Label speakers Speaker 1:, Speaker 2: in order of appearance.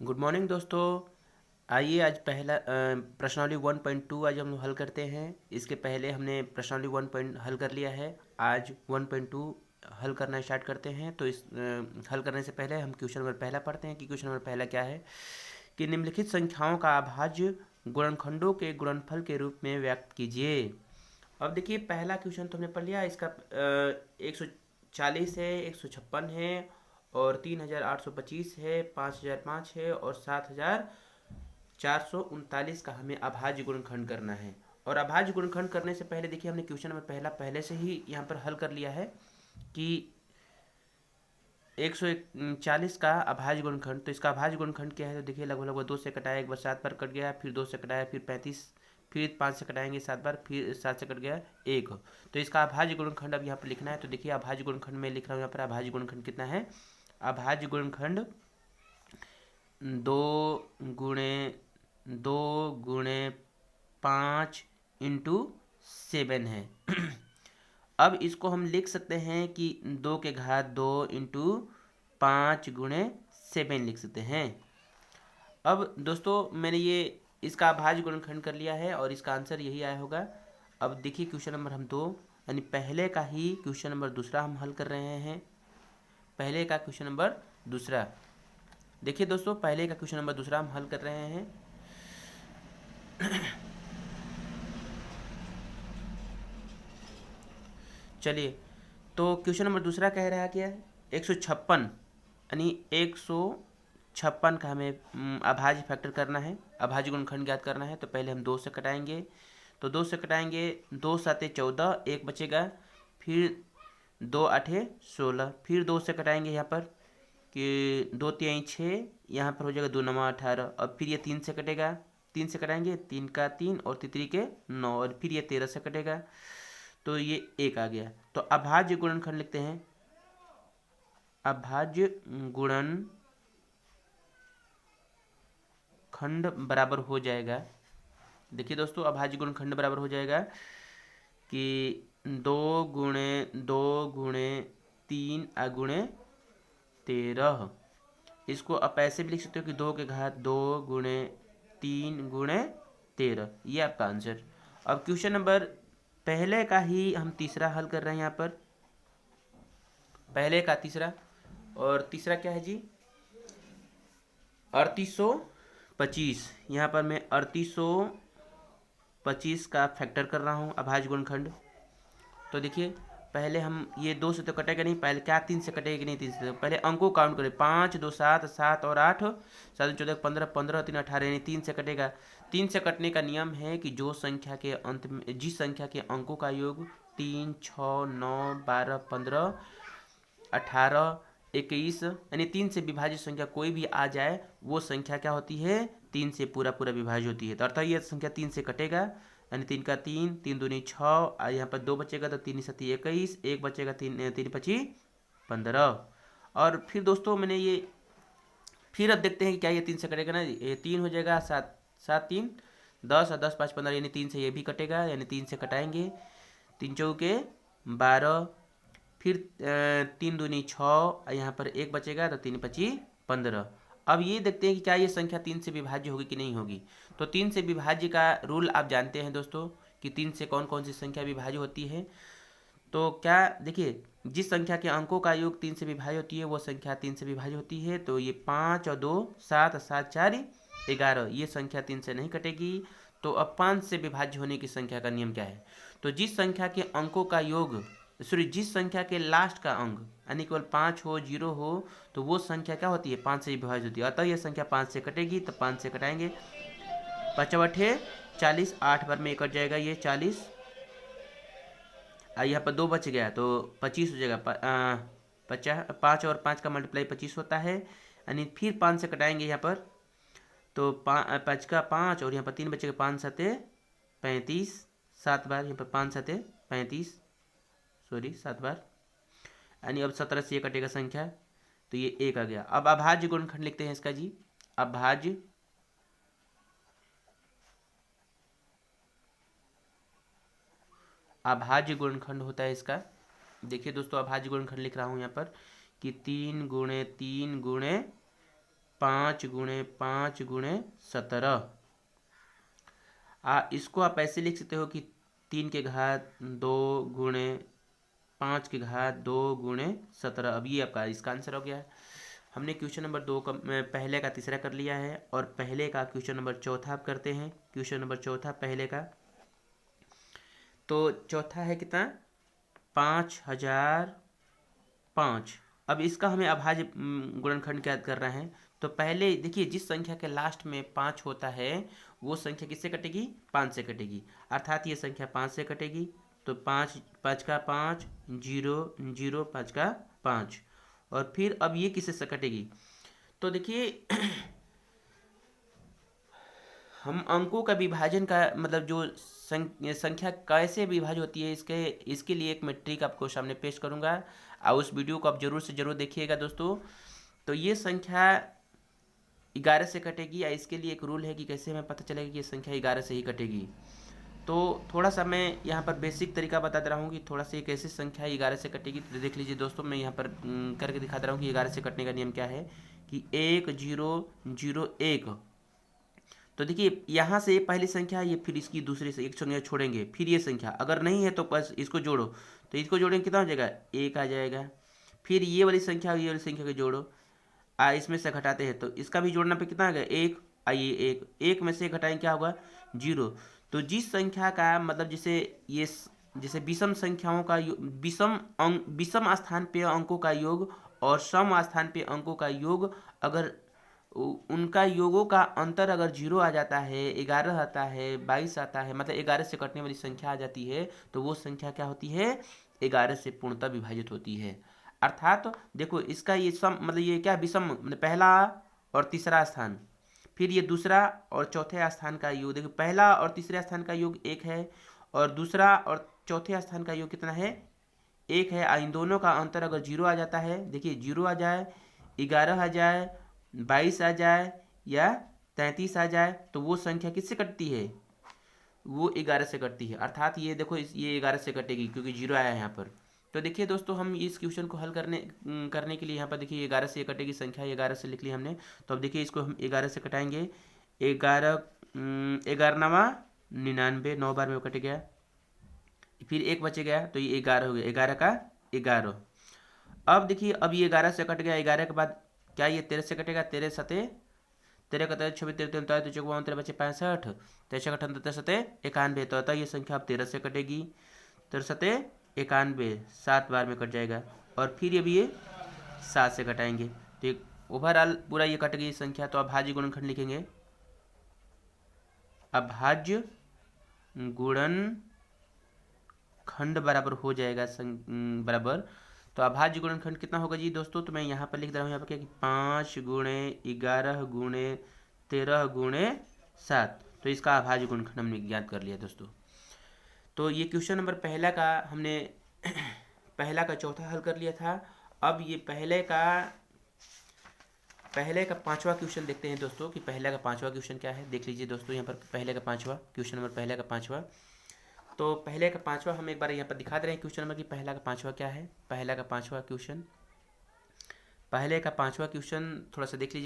Speaker 1: Good morning दोस्तों। आइए आज पहला प्रश्नावली 1.2 आज हम लोग हल करते हैं। इसके पहले हमने प्रश्नावली 1 पॉइंट हल कर लिया है। आज 1.2 हल करना स्टार्ट करते हैं। तो इस हल करने से पहले हम क्वेश्चन नंबर पहला पढ़ते हैं कि क्वेश्चन नंबर पहला क्या है कि निम्नलिखित संख्याओं का अभाज्य गुणनखंडों के गुणनफल के रूप में व्यक्त कीजिए। अब देखिए पहला क्वेश्चन तो हमने पढ़ लिया। इसका 140 है, 156 है और 3825 है, 5005 है और 7439 का हमें अभाज्य गुणनखंड करना है। और अभाज्य गुणनखंड करने से पहले देखिए हमने क्वेश्चन नंबर पहला पहले से ही यहाँ पर हल कर लिया है कि 140 का अभाज्य गुणनखंड। तो इसका अभाज्य गुणनखंड क्या है? तो देखिए लगभग लगभग 2 से कटाया, एक बार 7 बार कट गया, फिर 2 से कटाया, फिर 35, फिर 5 से कटाएंगे 7 बार, फिर 7 से कट गया 1। तो इसका अभाज्य गुणनखंड अब यहाँ पर लिखना है। तो देखिए अभाज्य गुणनखंड में लिख रहा हूँ यहाँ पर। अभाज्य गुणनखंड कितना है? अभाज्य गुणनखंड 2 गुणे 5 इंटू 7 है। अब इसको हम लिख सकते हैं कि 2 के घात 2 इंटू 5 गुणे 7 लिख सकते हैं। अब दोस्तों मैंने ये इसका अभाज्य गुणनखंड कर लिया है और इसका आंसर यही आया होगा। अब देखिए क्वेश्चन नंबर हम 2 यानी पहले का ही क्वेश्चन नंबर दूसरा हम हल कर रहे हैं। पहले का क्वेश्चन नंबर दूसरा देखिए दोस्तों, पहले का क्वेश्चन नंबर दूसरा हम हल कर रहे हैं। चलिए, तो क्वेश्चन नंबर दूसरा कह रहा है क्या है? 156 यानी 156 का हमें अभाज्य फैक्टर करना है, अभाज्य गुणनखंड ज्ञात करना है। तो पहले हम 2 से कटाएंगे। तो 2 से कटाएंगे, 2 7 14, 1 बचेगा, फिर 2 8 16, फिर 2 से कटाएंगे यहाँ पर कि 2 3 6, यहाँ पर हो जाएगा 2 9 18। और फिर ये 3 से कटेगा, 3 से कटाएंगे, 3 का 3 और तितरी के 9, और फिर ये 13 से कटेगा तो ये 1 आ गया। तो अभाज्य गुणनखंड लिखते हैं। अभाज्य गुणनखंड बराबर हो जाएगा, देखिए दोस्तों अभाज्य गुणनखंड बराबर हो जाएगा कि 2 गुणे 3 गुणे इसको आप ऐसे भी लिख सकते हो कि 2 के घात 2 गुणे 3 गुणे 13। ये आपका आंसर। अब क्वेश्चन नंबर पहले का ही हम तीसरा हल कर रहे हैं यहाँ पर। पहले का तीसरा, और तीसरा क्या है जी? 3825। यहाँ पर मैं 3825 का फैक्टर कर रहा हूँ अभाज्य गुणनखंड। तो देखिए पहले हम ये 2 से तो कटेगा नहीं, पहले क्या 3 से कटेगा नहीं? 3 से। तो पहले अंकों काउंट करें, 5 2 7, 7 और 8, 7 14 15, 15 3 18, यानी 3 से कटेगा। 3 से कटने का नियम है कि जो संख्या के अंत में जिस संख्या के अंकों का योग 3 6 9 12 15 18 21 यानी 3 से विभाजित संख्या कोई भी आ जाए वो संख्या क्या होती है? 3 से पूरा पूरा विभाज्य होती है। तो अर्थात यह संख्या 3 से कटेगा, यानी 3 का 3, 3 दूनी 6, यहाँ पर 2 बचेगा तो 3 7 21, 1 बचेगा, 3 3 25 15। और फिर दोस्तों मैंने ये फिर अब देखते हैं कि क्या ये 3 से कटेगा ना? ये 3 हो जाएगा, 7 7 3 10 और 10 5 15, यानी 3 से ये भी कटेगा, यानी 3 से कटाएंगे, 3 चौके 12, फिर 3 दूनी 6, यहाँ पर 1 बचेगा तो 3 25 15। अब ये देखते हैं कि क्या ये संख्या 3 से विभाज्य होगी कि नहीं होगी। तो 3 से विभाज्य का रूल आप जानते हैं दोस्तों कि 3 से कौन कौन सी संख्या विभाज्य होती है। तो क्या देखिए, जिस संख्या के अंकों का योग 3 से विभाज्य होती है वो संख्या 3 से विभाज्य होती है। तो ये 5 और 2 7, 7 4 11, ये संख्या 3 से नहीं कटेगी। तो अब 5 से विभाज्य होने की संख्या का नियम क्या है? तो जिस संख्या के अंकों का योग जिस संख्या के लास्ट का अंक यानी केवल 5 हो, 0 हो, तो वो संख्या क्या होती है? 5 से विभाजित होती है। अतः यह संख्या 5 से कटेगी, तो 5 से कटाएंगे, 5 8 40, 8 बार में कट जाएगा ये 40, यहाँ पर 2 बच गया तो 25 हो जाएगा। 5 और 5 का मल्टीप्लाई 25 होता है, यानी फिर 5 से कटाएंगे यहाँ पर, तो 5 का 5 और यहाँ पर 3 बचेगा, 5 7 35, 7 बार यहाँ पर 5 7 35, सॉरी 7 बार, यानी अब 17 से ये कटेगा संख्या, तो ये 1 आ गया। अब अभाज्य गुणनखंड लिखते हैं इसका जी। अभाज्य गुणनखंड होता है इसका। देखिए दोस्तों अभाज्य गुणनखंड लिख रहा हूँ यहाँ पर कि 3 गुणे 3 गुणे 5 गुणे 5 गुणे 17। इसको आप ऐसे लिख सकते हो कि 3 के घात 2 गुणे 5 के घात 2 गुणे 17। अब ये आपका इसका आंसर हो गया है। हमने क्वेश्चन नंबर 2 का पहले का तीसरा कर लिया है और पहले का क्वेश्चन नंबर चौथा आप करते हैं। क्वेश्चन नंबर चौथा पहले का, तो चौथा है कितना, 5005। अब इसका हमें अभाज्य गुणनखंड क्या करना है। तो पहले देखिए, जिस संख्या के लास्ट में 5 होता है वो संख्या किससे कटेगी, 5 से कटेगी। अर्थात ये संख्या 5 से कटेगी। तो 5 5 का 5 0 0 5 का 5। और फिर अब ये किससे से कटेगी। तो देखिए हम अंकों का विभाजन का मतलब जो संख्या कैसे विभाज्य होती है इसके लिए एक मैं ट्रिक आपको सामने पेश करूंगा और उस वीडियो को आप जरूर से जरूर देखिएगा दोस्तों। तो ये संख्या 11 से कटेगी या इसके लिए एक रूल है कि कैसे हमें पता चलेगा कि ये संख्या 11 से ही कटेगी। तो थोड़ा सा मैं यहाँ पर बेसिक तरीका बता दे रहा हूँ कि थोड़ा सा एक ऐसी संख्या 11 से कटेगी। तो देख लीजिए दोस्तों, मैं यहाँ पर करके दिखा दे रहा हूँ कि 11 से कटने का नियम क्या है कि 1 0 0 1। तो देखिए यहाँ से पहली संख्या है, ये फिर इसकी दूसरी से एक संख्या छोड़ेंगे, फिर ये संख्या अगर नहीं है तो बस इसको जोड़ो। तो इसको जोड़ेंगे कितना हो जाएगा, 1 आ जाएगा। फिर ये वाली संख्या ये वाली संख्या को जोड़ो, इसमें से घटाते हैं तो इसका भी जोड़ना पे कितना आ गया, 1। आइए 1 में से घटाएंगे क्या होगा, 0। तो जिस संख्या का मतलब जैसे विषम संख्याओं का विषम स्थान पे अंकों का योग और सम स्थान पे अंकों का योग, अगर उनका योगों का अंतर अगर 0 आ जाता है, 11 आता है, 22 आता है, मतलब 11 से कटने वाली संख्या आ जाती है, तो वो संख्या क्या होती है, 11 से पूर्णतः विभाजित होती है। अर्थात देखो इसका ये सम मतलब ये क्या विषम मतलब पहला और तीसरा स्थान, फिर ये दूसरा और चौथे स्थान का योग। देखो पहला और तीसरे स्थान का योग 1 है और दूसरा और चौथे स्थान का योग कितना है, 1 है। इन दोनों का अंतर अगर 0 आ जाता है, देखिए 0 आ जाए, 11 आ जाए, 22 आ जाए या 33 आ जाए, तो वो संख्या किससे कटती है, वो 11 से कटती है। अर्थात ये देखो ये 11 से कटेगी क्योंकि 0 आया है यहाँ पर। तो देखिए दोस्तों, हम इस क्वेश्चन को हल करने के लिए यहाँ पर देखिए 11 से कटेगी संख्या, 11 से लिख ली हमने। तो अब देखिए इसको हम 11 से कटाएंगे। 11 नवा 99, 9 बार में कट गया, फिर 1 बच गया तो ये 11 हो गया, 11 का 11। अब देखिए अब ये 11 से कट गया, 11 के बाद क्या ये 13 से कटेगा, 13 सते 13 का 13 26 13 43 54 13 बचे 65, 13 का 13 सते 91। तो अतः ये संख्या अब 13 से कटेगी, 13 सते 91, 7 बार में कट जाएगा। और फिर ये भी ये 7 से कटाएंगे तो एक ओवरऑल पूरा ये कट गई संख्या। तो अभाज्य गुणनखंड लिखेंगे, अभाज्य गुणनखंड बराबर हो जाएगा बराबर। तो अभाज्य गुणनखंड कितना होगा जी दोस्तों, तो मैं यहाँ पर लिख दे रहा हूँ यहाँ पर क्या कि 5 गुणे 11 गुणे 13 गुणे 7। तो इसका अभाज्य गुणनखंड हमने ज्ञात कर लिया दोस्तों। तो ये क्वेश्चन नंबर पहला का हमने पहला का चौथा हल कर लिया था। अब ये पहले का पांचवा क्वेश्चन देखते हैं दोस्तों कि पहले का पांचवा क्वेश्चन क्या है। देख लीजिए दोस्तों यहाँ पर पहले का पांचवा क्वेश्चन नंबर पहले का पांचवा। तो पहले का पांचवा हम एक बार यहाँ पर दिखा दे रहे हैं क्वेश्चन नंबर कि पहला का पांचवा क्या है। पहले का पांचवा क्वेश्चन थोड़ा सा देख लीजिए।